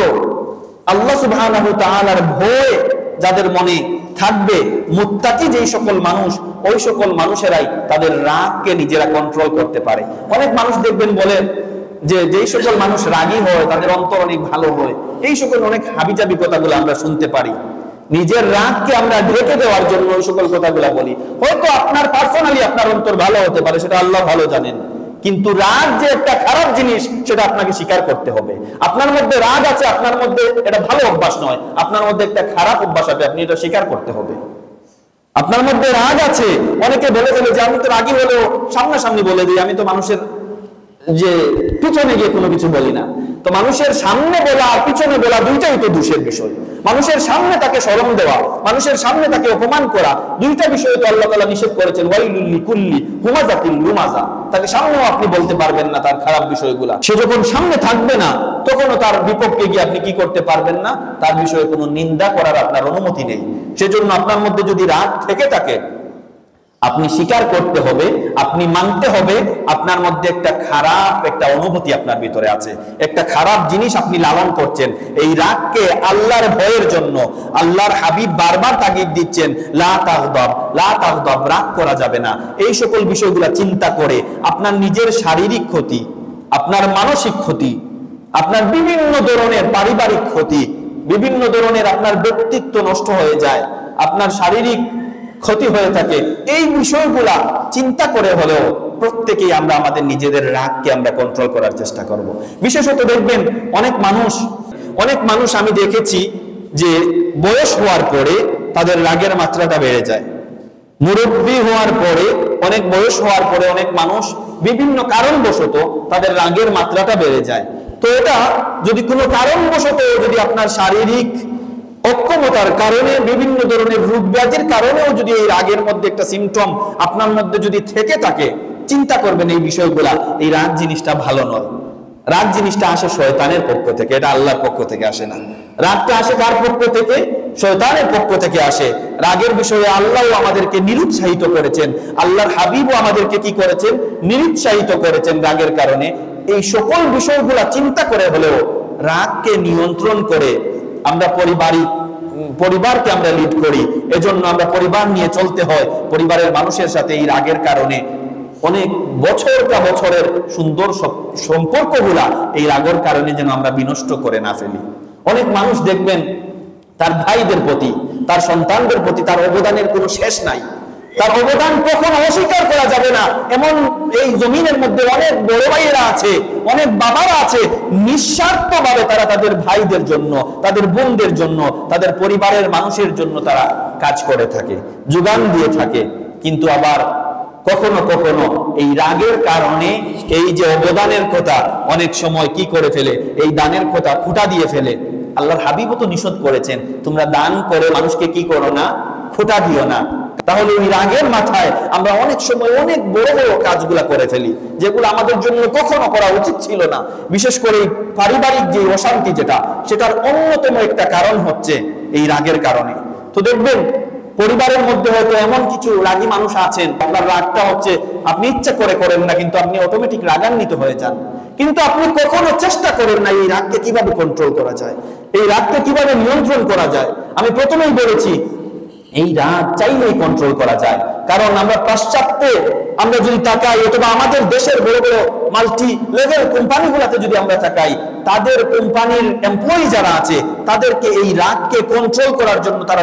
আল্লাহ সুবহানাহু ওয়া তাআলার ভয় যাদের মনে থাকবে, মুত্তাকি যেই সকল মানুষ, ওই সকল মানুষেরাই তাদের রাগকে নিজেরা কন্ট্রোল করতে পারে। অনেক মানুষ দেখবেন বলে যে যেই সকল মানুষ রাগী হয় তাদের অন্তর অনেক ভালো হয়, এই সকল অনেক হাবিজাবি কথাগুলো আমরা শুনতে পারি। নিজের রাগকে আমরা ঢেকে দেওয়ার জন্য ওই সকল কথাগুলো বলি। হয়তো আপনার পার্সোনালি আপনার অন্তর ভালো হতে পারে, সেটা আল্লাহ ভালো জানেন, কিন্তু রাগ যে একটা খারাপ জিনিস সেটা আপনাকে স্বীকার করতে হবে। আপনার মধ্যে রাগ আছে, আপনার মধ্যে এটা ভালো অভ্যাস নয়, আপনার মধ্যে একটা খারাপ অভ্যাস আছে, আপনি এটা স্বীকার করতে হবে। আপনার মধ্যে রাগ আছে, অনেকে বলে ফেলে যে আমি তো রাগী হলেও সামনাসামনি বলে দিই, আমি তো মানুষের যে পিছনে গিয়ে কোনো কিছু বলি না। তো মানুষের সামনে বলা আর পিছনে বলা দুইটাই তো দোষের বিষয়। মানুষের সামনে তাকে শরম দেওয়া, মানুষের সামনে তাকে অপমান করা, দুইটা বিষয় তো আল্লাহ তাআলা নিষেধ করেছেন। ওয়াইলুল লিকুল্লি হুমাযাতিল লুমাযা, তাকে সামনেও আপনি বলতে পারবেন না তার খারাপ বিষয়গুলা। সে যখন সামনে থাকবে না তখনও তার বিপক্ষে গিয়ে আপনি কি করতে পারবেন না, তার বিষয়ে কোনো নিন্দা করার আপনার অনুমতি নেই। সেজন্য আপনার মধ্যে যদি রাগ থেকে থাকে, আপনি স্বীকার করতে হবে, আপনি মানতে হবে আপনার মধ্যে একটা খারাপ একটা অনুভূতি আপনার ভিতরে আছে, একটা খারাপ জিনিস আপনি লালন করছেন। এই রাগকে আল্লাহর ভয়ের জন্য আল্লাহর হাবিব বারবার তাগিদ দিচ্ছেন, লা তাগদাব, লা তাগদাব, রাগ করা যাবে না। এই সকল বিষয়গুলো চিন্তা করে আপনার নিজের শারীরিক ক্ষতি, আপনার মানসিক ক্ষতি, আপনার বিভিন্ন ধরনের পারিবারিক ক্ষতি, বিভিন্ন ধরনের আপনার ব্যক্তিত্ব নষ্ট হয়ে যায়, আপনার শারীরিক ক্ষতি হয়ে থাকে। এই বিষয়গুলা চিন্তা করে হলেও প্রত্যেকেই আমরা আমাদের নিজেদের রাগকে আমরা কন্ট্রোল করার চেষ্টা করব। বিশেষত দেখবেন অনেক মানুষ আমি দেখেছি যে বয়স হওয়ার পরে তাদের রাগের মাত্রাটা বেড়ে যায়। মুরব্বী হওয়ার পরে, অনেক বয়স হওয়ার পরে অনেক মানুষ বিভিন্ন কারণবশত তাদের রাগের মাত্রাটা বেড়ে যায়। তো এটা যদি কোনো কারণবশত, যদি আপনার শারীরিক অক্ষমতার কারণে, বিভিন্ন ধরনের রোগ ব্যাধির কারণেও যদি এই রাগের মধ্যে একটা সিমটম আপনার মধ্যে যদি থেকে থাকে, চিন্তা করবেন এই বিষয়গুলা। এই রাগ জিনিসটা ভালো নয়। রাগ জিনিসটা আসে শয়তানের পক্ষ থেকে, এটা আল্লাহর পক্ষ থেকে আসে না। রাগটা আসে কার পক্ষ থেকে? শয়তানের পক্ষ থেকে আসে। রাগের বিষয়ে আল্লাহও আমাদেরকে নিরুৎসাহিত করেছেন, আল্লাহর হাবিবও আমাদেরকে কি করেছেন? নিরুৎসাহিত করেছেন রাগের কারণে। এই সকল বিষয়গুলা চিন্তা করে হলেও রাগকে নিয়ন্ত্রণ করে আমরা পরিবারকে আমরা লিড করি। এজন্য আমরা পরিবার নিয়ে চলতে হয়। পরিবারের মানুষের সাথে এই রাগের কারণে অনেক বছরের সুন্দর সম্পর্কগুলা এই রাগের কারণে যেন আমরা বিনষ্ট করে না ফেলি। অনেক মানুষ দেখবেন তার ভাইদের প্রতি, তার সন্তানদের প্রতি তার অবদানের কোনো শেষ নাই। তার অবদান কখনো অস্বীকার করা যাবে না। এমন এই জমিনের মধ্যে অনেক বড় ভাইয়েরা আছে, অনেক বাবারা আছে, নিঃস্বার্থভাবে তারা তাদের ভাইদের জন্য, তাদের বোনদের জন্য, তাদের পরিবারের মানুষের জন্য তারা কাজ করে থাকে, যোগান দিয়ে থাকে। কিন্তু আবার কখনো কখনো এই রাগের কারণে এই যে অবদানের কথা অনেক সময় কি করে ফেলে, এই দানের কথা খুঁটা দিয়ে ফেলে। আল্লাহর হাবিবও তো নিষেধ করেছেন, তোমরা দান করে মানুষকে কি করো না, খুঁটা দিও না। তাহলে ওই রাগের মাথায় আমরা অনেক সময় অনেক বড় বড় কাজগুলা করে ফেলি, যেগুলো আমাদের জন্য কখনো করা উচিত ছিল না। বিশেষ করে পারিবারিক যে অশান্তি, সেটার অন্যতম একটা কারণ হচ্ছে এই রাগের কারণে। তো দেখবেন পরিবারের মধ্যে হয়তো এমন কিছু রাগী মানুষ আছেন, আপনার রাগটা হচ্ছে আপনি ইচ্ছা করে করেন না, কিন্তু আপনি অটোমেটিক রাগান্বিত হয়ে যান। কিন্তু আপনি কখনো চেষ্টা করেন না এই রাগকে কিভাবে কন্ট্রোল করা যায়, এই রাগকে কিভাবে নিয়ন্ত্রণ করা যায়। আমি প্রথমেই বলেছি এই রাগ চাইলেই কন্ট্রোল করা যায়। কারণ আমরা পাশ্চাত্যে আমরা যদি তাকাই, অথবা আমাদের দেশের বড় বড় মাল্টি লেভেল কোম্পানিগুলোতে যদি আমরা তাকাই, তাদের কোম্পানির এমপ্লয়ি যারা আছে তাদেরকে এই রাগকে কন্ট্রোল করার জন্য তারা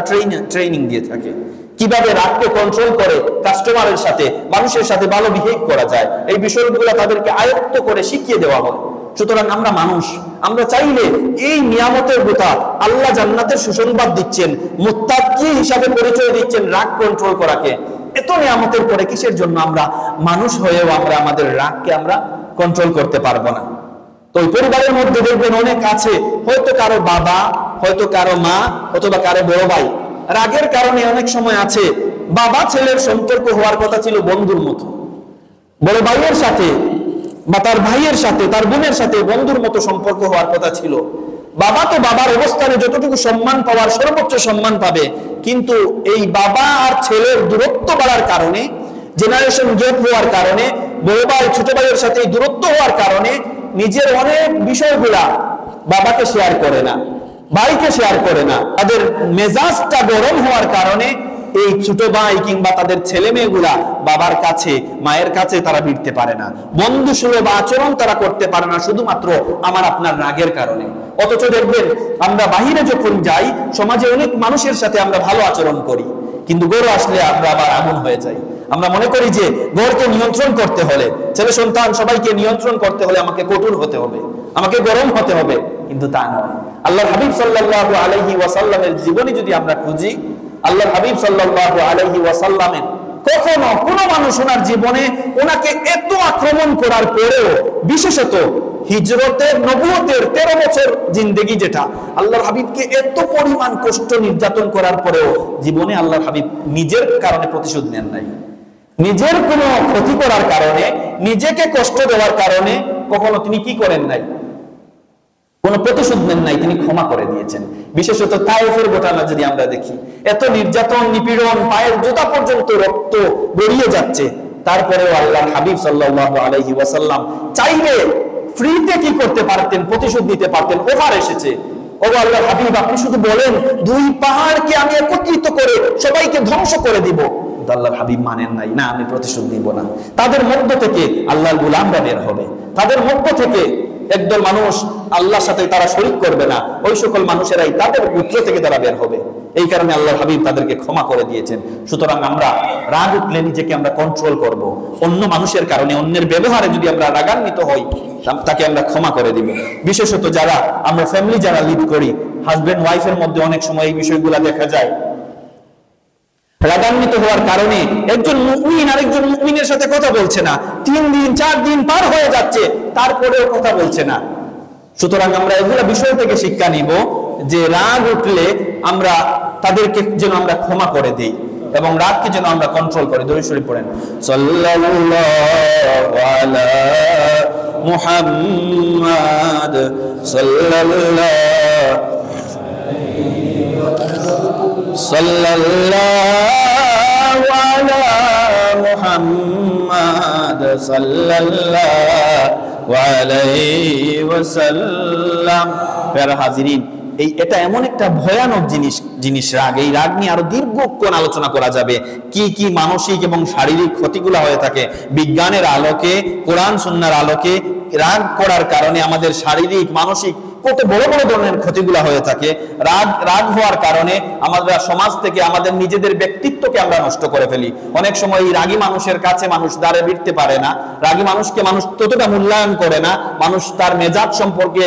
ট্রেনিং দিয়ে থাকে, কিভাবে রাগকে কন্ট্রোল করে কাস্টমারের সাথে, মানুষের সাথে ভালো বিহেভ করা যায়। এই বিষয়গুলো তাদেরকে আয়ত্ত করে শিখিয়ে দেওয়া হয়। সুতরাং আমরা মানুষ, আমরা চাইলে এই নিয়ামতের কথা আল্লাহ জান্নাতের সুসংবাদ দিচ্ছেন, মুত্তাকি হিসাবে পরিচয় দিচ্ছেন রাগ কন্ট্রোল করাকে। এত নিয়ামতের পরে কিসের জন্য আমরা মানুষ হয়েও আমরা আমাদের রাগকে আমরা কন্ট্রোল করতে পারবো না? তো ওই পরিবারের মধ্যে দেখবেন অনেক আছে, হয়তো কারো বাবা, হয়তো কারো মা, অথবা কারো বড় ভাই। রাগের কারণে অনেক সময় আছে বাবা ছেলের সম্পর্ক হওয়ার কথা ছিল বন্ধুর মতো, বড় ভাইয়ের সাথে বা তার ভাইয়ের সাথে, তার বোনের সাথে বন্ধুর মতো সম্পর্ক হওয়ার কথা ছিল। বাবা তো বাবার অবস্থানে যতটুকু সম্মান পাওয়ার সর্বোচ্চ সম্মান পাবে, কিন্তু এই বাবা আর ছেলের দূরত্ব বাড়ার কারণে, জেনারেশন গ্যাপ হওয়ার কারণে, বড় ভাই ছোট ভাইয়ের সাথে দূরত্ব হওয়ার কারণে নিজের অনেক বিষয়গুলা বাবাকে শেয়ার করে না, ভাইকে শেয়ার করে না। তাদের মেজাজটা গরম হওয়ার কারণে এই ছোট ভাই কিংবা তাদের ছেলে মেয়েগুলা বাবার কাছে, মায়ের কাছে তারা ভিড়তে পারে না, বন্ধু সুলভ আচরণ তারা করতে পারে না, শুধুমাত্র আমার আপনার রাগের কারণে। অথচ দেখবেন আমরা বাহিরে যখন যাই, সমাজে অনেক মানুষের সাথে আমরা ভালো আচরণ করি, কিন্তু গরু আসলে আমরা আবার আগুন হয়ে যাই। আমরা মনে করি যে গড়কে নিয়ন্ত্রণ করতে হলে, ছেলে সন্তান সবাইকে নিয়ন্ত্রণ করতে হলে আমাকে কঠোর হতে হবে, আমাকে গরম হতে হবে, কিন্তু তা নয়। আল্লাহর হাবিব সাল্লাল্লাহু আলাইহি ওয়াসাল্লামের জীবনী যদি আমরা খুঁজি, আল্লাহর হাবিব সাল্লাল্লাহু আলাইহি ওয়াসাল্লামের কখনো কোনো মানুষ ওনার জীবনে ওনাকে এত আক্রমণ করার পরেও, বিশেষত হিজরতের নবুয়তের 13 বছর জিন্দেগি যেটা, আল্লাহর হাবিবকে এত পরিমাণ কষ্ট নির্যাতন করার পরেও জীবনে আল্লাহর হাবিব নিজের কারণে প্রতিশোধ নেন নাই। নিজের কোনো ক্ষতি করার কারণে, নিজেকে কষ্ট দেওয়ার কারণে কখনো তিনি কি করেন নাই, কোনো প্রতিশোধ নেন নাই, তিনি ক্ষমা করে দিয়েছেন। বিশেষত তায়েফের ঘটনা যদি আমরা দেখি, এত নির্যাতন নিপীড়ন, পায়ের জুতা পর্যন্ত রক্ত বেরিয়ে যাচ্ছে, তারপরেও আল্লাহর হাবিব সাল্লাল্লাহু আলাইহি ওয়াসাল্লাম চাইলে ফ্রিতে কি করতে পারতেন, প্রতিশোধ নিতে পারতেন। ওভার এসেছে, ও আল্লাহর হাবিব আপনি শুধু বলেন 2 পাহাড়কে আমি একত্রিত করে সবাইকে ধ্বংস করে দিব, আল্লাহর হাবিব মানেন নাই, না আমি প্রতিশোধ নিব না। তাদের মধ্য থেকে আল্লাহর গোলামরা বের হবে, তাদের মধ্য থেকে একদল মানুষ আল্লাহর সাথে তারা শরীক করবে না, ওই সকল মানুষেরাই তাদের পুত্র থেকে তারা বের হবে। এই কারণে আল্লাহর হাবিব তাদেরকে ক্ষমা করে দিয়েছেন। সুতরাং আমরা রাগ উঠলে নিজেকে আমরা কন্ট্রোল করব। অন্য মানুষের কারণে, অন্যের ব্যবহারে যদি আমরা রাগান্বিত হই, তাকে আমরা ক্ষমা করে দিব। বিশেষত যারা আমরা ফ্যামিলি যারা লিড করি, হাজবেন্ড ওয়াইফের মধ্যে অনেক সময় এই বিষয়গুলো দেখা যায়। রাগান্বিত হওয়ার কারণে একজন মুমিন আরেকজন মুমিনের সাথে কথা বলছে না, 3 দিন 4 দিন পার হয়ে যাচ্ছে, তারপরেও কথা বলছে না। সুতরাং আমরা এগুলা বিষয় থেকে শিক্ষা নিব যে রাগ উঠলে আমরা তাদেরকে যেন আমরা ক্ষমা করে দেই এবং রাগকে যেন আমরা কন্ট্রোল করি। দরুদ শরীফ পড়েন, সাল্লাল্লাহু আলা মুহাম্মাদ সাল্লাল্লাহু আলা মুহাম্মাদ সাল্লাল্লাহু আলাইহি ওয়াসাল্লাম। প্রিয় হাজিরিন, এটা এমন একটা ভয়ানক জিনিস রাগ। এই রাগ নিয়ে আরো দীর্ঘক্ষণ আলোচনা করা যাবে, কি কি মানসিক এবং শারীরিক ক্ষতিগুলো হয়ে থাকে। বিজ্ঞানের আলোকে, কোরআন সুন্নাহর আলোকে রাগ করার কারণে আমাদের শারীরিক মানসিক কত বড় বড় ধরনের ক্ষতিগুলো হয়ে থাকে। রাগ হওয়ার কারণে আমরা সমাজ থেকে আমাদের নিজেদের ব্যক্তিত্বকে আমরা নষ্ট করে ফেলি। অনেক সময় এই রাগী মানুষের কাছে মানুষ দাঁড়ে ভিড়তে পারে না, রাগী মানুষকে মানুষ ততটা মূল্যায়ন করে না, মানুষ তার মেজাজ সম্পর্কে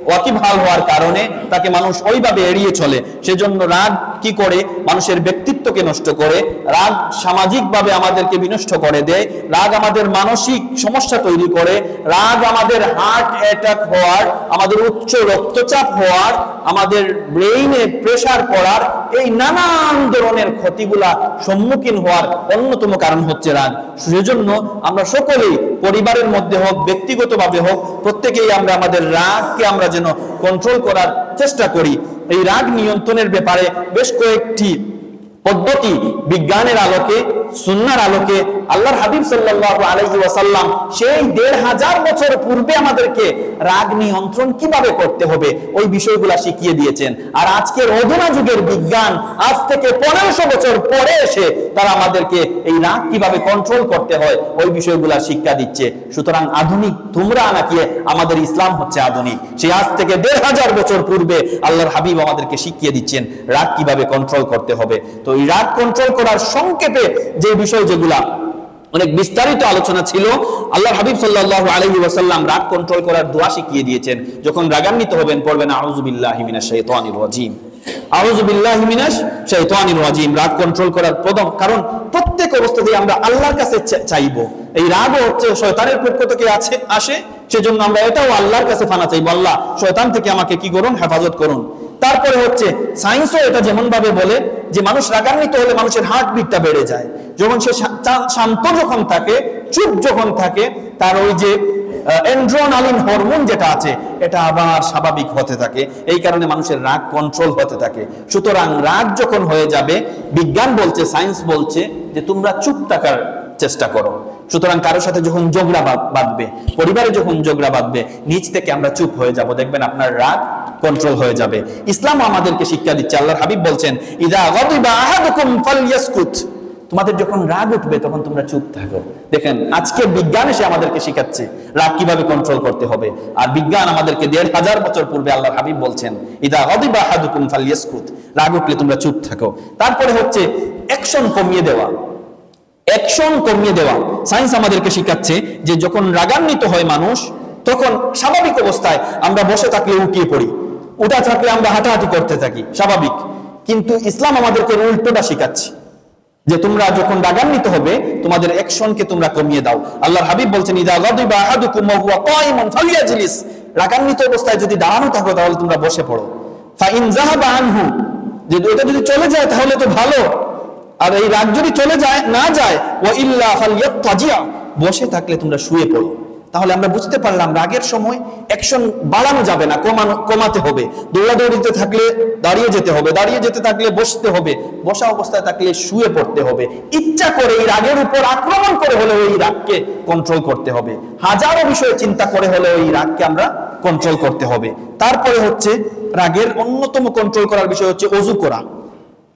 ওয়াকিবহাল হওয়ার কারণে তাকে মানুষ ওইভাবে এড়িয়ে চলে। সেজন্য রাগ কি করে, মানুষের ব্যক্তিত্বকে নষ্ট করে, রাগ সামাজিকভাবে আমাদেরকে বিনষ্ট করে দেয়, রাগ আমাদের মানসিক সমস্যা তৈরি করে, রাগ আমাদের হার্ট অ্যাটাক হওয়ার, আমাদের উচ্চ রক্তচাপ হওয়ার, আমাদের ব্রেইনে প্রেসার পড়ার, এই নানান ধরনের ক্ষতিগুলা সম্মুখীন হওয়ার অন্যতম কারণ হচ্ছে রাগ। সেজন্য আমরা সকলেই পরিবারের মধ্যে হোক, ব্যক্তিগতভাবে হোক, প্রত্যেকেই আমরা আমাদের রাগকে আমরা যেন কন্ট্রোল করার চেষ্টা করি। এই রাগ নিয়ন্ত্রণের ব্যাপারে বেশ কয়েকটি পদ্ধতি বিজ্ঞানের আলোকে, সুন্নাহর আলোকে আল্লাহর হাবিব সাল্লাল্লাহু আলাইহি ওয়াসাল্লাম সেই 1500 বছর পূর্বে আমাদেরকে রাগ নিয়ন্ত্রণ কিভাবে করতে হবে ওই বিষয়গুলো শিখিয়ে দিয়েছেন। আর আজকের অধুনা যুগের বিজ্ঞান আজ থেকে 1500 বছর পরে এসে তারা আমাদেরকে এই রাগ কিভাবে কন্ট্রোল করতে হয় ওই বিষয়গুলো শিক্ষা দিচ্ছে। সুতরাং আধুনিক তোমরা নাকি, আমাদের ইসলাম হচ্ছে আধুনিক। সেই আজ থেকে 1500 বছর পূর্বে আল্লাহর হাবিব আমাদেরকে শিখিয়ে দিচ্ছেন রাগ কিভাবে কন্ট্রোল করতে হবে। তো এই রাগ কন্ট্রোল করার সংক্ষেপে যে বিষয়, যেগুলা অনেক বিস্তারিত আলোচনা ছিল, আল্লাহর হাবিব সাল্লাল্লাহু আলাইহি ওয়াসাল্লাম রাগ কন্ট্রোল করার দোয়া শিখিয়ে দিয়েছেন। যখন রাগান্বিত হবেন পড়বেন আউযু বিল্লাহি মিনাশ শাইতানির রাজিম, আউযু বিল্লাহি মিনাশ শাইতানির রাজিম। রাগ কন্ট্রোল করার প্রথম কারণ, প্রত্যেক অবস্থাতেই আমরা আল্লাহর কাছে চাইবো। এই রাগও হচ্ছে শয়তানের পক্ষ থেকে আসে, সেজন্য আমরা এটাও আল্লাহর কাছে ফানা চাইবো, আল্লাহ শয়তান থেকে আমাকে কি করুন, হেফাজত করুন। তারপরে হচ্ছে সায়েন্সও এটা যেমন ভাবে বলে যে মানুষ রাগান্বিত হলে মানুষের হার্টবিটটা বেড়ে যায়। যখন সে শান্ত যখন থাকে, চুপ যখন থাকে, তার ওই যে এন্ড্রোনালিন হরমোন যেটা আছে এটা আবার স্বাভাবিক হতে থাকে। এই কারণে মানুষের রাগ কন্ট্রোল হতে থাকে। সুতরাং রাগ যখন হয়ে যাবে, বিজ্ঞান বলছে, সায়েন্স বলছে যে তোমরা চুপ থাকার চেষ্টা করো। সুতরাং কারোর সাথে যখন ঝগড়া বাঁধবে, পরিবারে যখন ঝগড়া বাঁধবে, নিজ থেকে আমরা চুপ হয়ে যাব, দেখবেন আপনার রাগ কন্ট্রোল হয়ে যাবে। ইসলাম আমাদেরকে শিক্ষা দিচ্ছে, আল্লাহর হাবিব বলছেন ইযা গাদিবা আহাদুকুম ফালইয়াসকুত, তোমাদের যখন রাগ উঠবে তখন তোমরা চুপ থাকো। দেখেন আজকে বিজ্ঞান এসে আমাদেরকে শিখাচ্ছে রাগ কিভাবে কন্ট্রোল করতে হবে। আর বিজ্ঞান আমাদেরকে 1500 বছর পূর্বে আল্লাহর হাবিব বলছেন ইযা গাদিবা আহাদুকুম ফালইয়াসকুত, রাগ উঠলে তোমরা চুপ থাকো। তারপরে হচ্ছে অ্যাকশন কমিয়ে দেওয়া, অ্যাকশন কমিয়ে দেওয়া। সায়েন্স আমাদেরকে শিখাচ্ছে যে যখন রাগান্বিত হয় মানুষ, তখন স্বাভাবিক অবস্থায় আমরা বসে থাকলে উঠিয়ে পড়ি, উঠা থাকলে আমরা হাঁটাহাঁটি করতে থাকি, স্বাভাবিক। কিন্তু ইসলাম আমাদেরকে উল্টোটা শিখাচ্ছে যে তোমরা যখন রাগান্বিত হবে তোমাদের অ্যাকশনকে তোমরা কমিয়ে দাও। আল্লাহর হাবিব বলছেন ইদা গাদিবা আহাদুকুম ওয়া হুয়া কায়িমুন ফালিয়াজলিস, রাগান্বিত অবস্থায় যদি দাঁড়ানো থাকো তাহলে তোমরা বসে পড়ো। ফা ইন যাহাবা আনহু, যদি ওটা যদি চলে যায় তাহলে তো ভালো, আর এই রাগ যদি চলে যায় না যায়, ওয়া ইল্লা ফালইয়াতাজিয়া, বসে থাকলে তোমরা শুয়ে পড়ো। তাহলে আমরা বুঝতে পারলাম রাগের সময় অ্যাকশন বাড়ানো যাবে না, কমাতে হবে। দৌড়াদৌড়িতে থাকলে দাঁড়িয়ে যেতে হবে, দাঁড়িয়ে যেতে থাকলে বসতে হবে, বসা অবস্থায় থাকলে শুয়ে পড়তে হবে। ইচ্ছা করে এই রাগের উপর আক্রমণ করে হলেও এই রাগকে কন্ট্রোল করতে হবে। হাজারো বিষয়ে চিন্তা করে হলেও এই রাগকে আমরা কন্ট্রোল করতে হবে। তারপরে হচ্ছে রাগের অন্যতম কন্ট্রোল করার বিষয় হচ্ছে ওযু করা।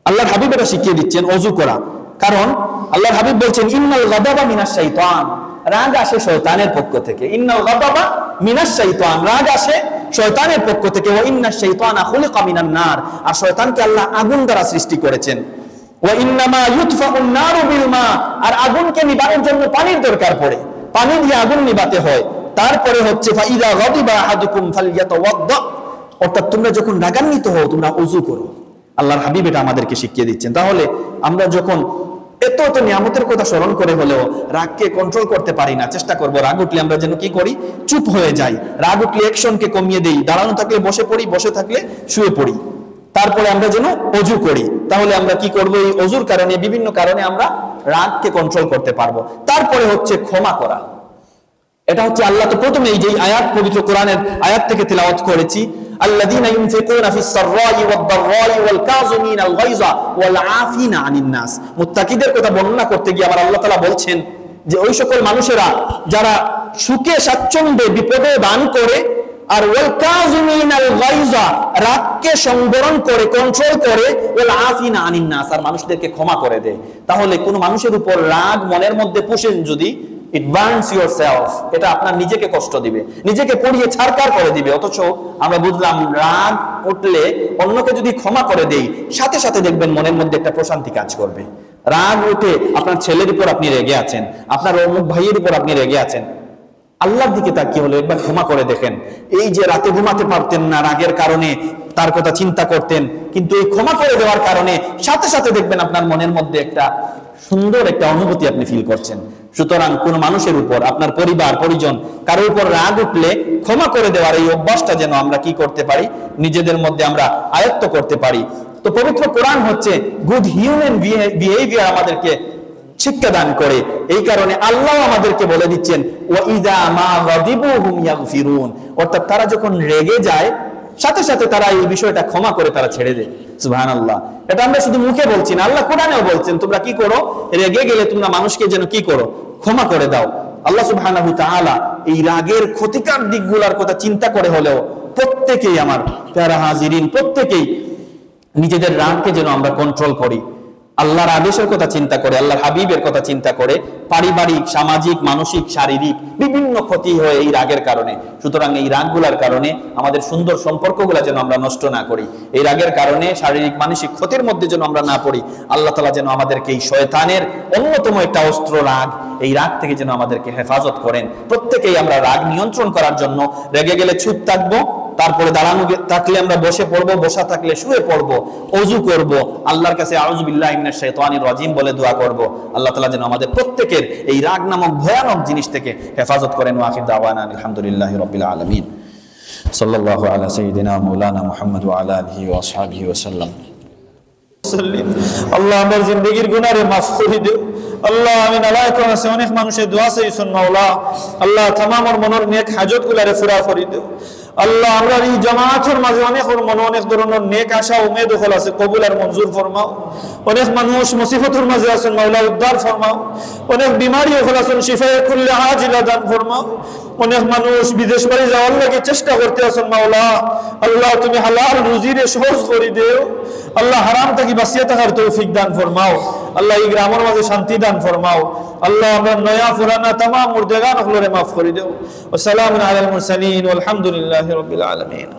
আল্লাহর হাবিব এটা শিখিয়ে দিচ্ছেন, ওযু করা। কারণ আল্লাহর হাবিব বলছেন ইন্নাল গাদাবা মিনাশ শাইতান, রাগ আসে শয়তানের পক্ষ থেকে। ইন্নাল গাদাবা মিনাশ শাইতান, রাগ আসে শয়তানের পক্ষ থেকে। ওয়া ইন্নাশ শাইতানা খুলিকা মিনান নার, আর শয়তানকে আল্লাহ আগুন দ্বারা সৃষ্টি করেছেন। ওয়া ইন্নামা ইউতফাউন নারু বিল মা, আর আগুনকে নিভানোর জন্য পানির দরকার পড়ে, পানি দিয়ে আগুন নিভাতে হয়। তারপরে হচ্ছে ফাইদা গাদিবা আহাদুকুম ফালইয়াতাওয়াদ্দা, অর্থাৎ তোমরা যখন রাগান্বিত হও তোমরা ওযু করো। আল্লাহর হাবিব এটা আমাদেরকে শিখিয়ে দিচ্ছেন। তাহলে আমরা যখন এত নিয়ামতের কথা স্মরণ করে হলেও রাগকে কন্ট্রোল করতে পারি না, চেষ্টা করব রাগ উঠলে আমরা যেন কি করি, চুপ হয়ে যাই। রাগ উঠলে অ্যাকশনকে কমিয়ে দেই, দাঁড়ানো থাকলে বসে পড়ি, বসে থাকলে শুয়ে পড়ি। তারপরে আমরা যেন ওযু করি। তাহলে আমরা কি করব, এই ওযুর কারণে, বিভিন্ন কারণে আমরা রাগকে কন্ট্রোল করতে পারবো। তারপরে হচ্ছে ক্ষমা করা। এটা হচ্ছে আল্লাহ তো প্রথমে এই যে আয়াত, পবিত্র কোরআনের আয়াত থেকে তেলাওয়াত করেছি, আল্লাযীনা ইউনফিকুনা ফিস সাররাই ওয়াদ দাররাই ওয়াল কাযিমিনাল গায়যা ওয়াল আফিনা আনিন নাস। মুত্তাকিদের কথা বর্ণনা করতে গিয়ে আমার আল্লাহ তাআলা বলছেন যে ওই সকল মানুষেরা যারা সুখে স্বাচ্ছন্দ্যে বিপদে দান করে, আর ওয়াল কাযিমিনাল গায়যা, রাগকে সংবরণ করে, কন্ট্রোল করে, ওয়াল আফিনা আনিন নাস, আর মানুষদেরকে ক্ষমা করে দেয়। তাহলে কোন মানুষের উপর রাগ মনের মধ্যে পুষেন যদি, it burns yourself, এটা আপনার নিজেকে কষ্ট দিবে, নিজেকে পুড়িয়ে ছারখার করে দিবে। অথচ আমরা বুঝলাম রাগ উঠলে অন্যকে যদি ক্ষমা করে দেই, সাথে সাথে দেখবেন মনের মধ্যে একটা প্রশান্তি কাজ করবে। রাগ উঠে আপনার ছেলের উপর আপনি রেগে আছেন, আপনার অমুক ভাইয়ের উপর আপনি রেগে আছেন, আল্লাহর দিকে তাকিয়ে হলো একবার ক্ষমা করে দেখেন। এই যে রাতে ঘুমাতে পারতেন না রাগের কারণে, তার কথা চিন্তা করতেন, কিন্তু এই ক্ষমা করে দেওয়ার কারণে সাথে সাথে দেখবেন আপনার মনের মধ্যে একটা সুন্দর একটা অনুভূতি আপনি ফিল করছেন। সুতরাং কোন মানুষের উপর, আপনার পরিবার পরিজন কারোর উপর রাগ উঠলে ক্ষমা করে দেওয়ার এই অভ্যাসটা যেন আমরা কি করতে পারি, নিজেদের মধ্যে আমরা আয়ত্ত করতে পারি। তো পবিত্র কোরআন হচ্ছে গুড হিউম্যান বিহেভিয়ার আমাদেরকে শিক্ষা দান করে। এই কারণে আল্লাহ আমাদেরকে বলে দিচ্ছেন ওয়া ইযা মা গাদিবু হুম ইয়াগফিরুন, অর্থাৎ তারা যখন রেগে যায় সাথে সাথে তারা এই বিষয়টা ক্ষমা করে তারা ছেড়ে দেয়। সুবহানাল্লাহ। এটা আমরা শুধু মুখে বলছি না, আল্লাহ কোরআনেও বলছেন তোমরা কি করো, রেগে গেলে তোমরা মানুষকে যেন কি করো, ক্ষমা করে দাও। আল্লাহ সুবহানাহু তাআলা এই রাগের ক্ষতিকর দিকগুলোর কথা চিন্তা করে হলেও প্রত্যেকেই, আমার প্যারা হাজিরিন, প্রত্যেকেই নিজেদের রাগকে যেন আমরা কন্ট্রোল করি, আল্লাহর আদেশের কথা চিন্তা করে, আল্লাহর হাবিবের কথা চিন্তা করে। পারিবারিক, সামাজিক, মানসিক, শারীরিক বিভিন্ন ক্ষতি হয় এই রাগের কারণে। সুতরাং এই রাগগুলার কারণে আমাদের সুন্দর সম্পর্কগুলা যেন আমরা নষ্ট না করি, এই রাগের কারণে শারীরিক মানসিক ক্ষতির মধ্যে যেন আমরা না পড়ি। আল্লাহ তাআলা যেন আমাদেরকে এই শয়তানের অন্যতম একটা অস্ত্র রাগ, এই রাগ থেকে যেন আমাদেরকে হেফাজত করেন। প্রত্যেকেই আমরা রাগ নিয়ন্ত্রণ করার জন্য রেগে গেলে চুপ থাকবো, তারপরে দাঁড়ানো থাকলে আমরা বসে পড়বো, বসা থাকলে শুয়ে পড়বো, ওযু করব, আল্লাহর কাছে আউযু বিল্লাহি মিনাশ শাইতানির রাজিম বলে দোয়া করব। আল্লাহ তাআলা যেন আমাদের প্রত্যেকের এই রাগ নামক ভয়ানক জিনিস থেকে হেফাজত করেন। ওয়া আখির দাওয়ানা আলহামদুলিল্লাহি রাব্বিল আলামিন। সাল্লাল্লাহু আলা সাইয়্যিদিনা মাওলানা মুহাম্মদ ওয়া আলা আলিহি ওয়া আসহাবিহি ওয়া সাল্লাম। আল্লাহ আমার জিন্দেগীর গুনাহে মাফ করে দিও। আল্লাহ আমিন। আলাইকুম আছে অনেক মানুষের দোয়া চাইছেন মাওলা, আল্লাহ তামামর মনের নেক হাজত গুলারে পুরা করে দিও। আল্লাহ আমরা এই জামাতের মাঝে অনেক মনে অনেক ধরনের নেক আশা উমেদ হল আছে, কবুল আর মঞ্জুর ফরমাও। অনেক মানুষ মুসিবতের মাঝে আছেন মাওলা, উদ্ধার ফরমাও। অনেক বিমারি হল আছেন, শিফায়ে কুল্লি আজিলা দান ফরমাও। অনেক মানুষ বিদেশ বাড়ি যাওয়ার লাগে চেষ্টা করতে আছেন মাওলা, আল্লাহ তুমি হালাল রুজিরে সহজ করে দিও। আল্লাহ হারাম থেকে বাঁচিয়ে থাকার তৌফিক দান ফরমাও। আল্লাহ এই গ্রামের মাঝে শান্তি দান ফরমাও। আল্লাহ আমরা নয়া পুরানা তামাম মুর্দেগান হলরে মাফ করে দেও। ওয়া সালামুন আলাল মুরসালিন ওয়ালহামদুলিল্লাহি রাব্বিল আলামিন।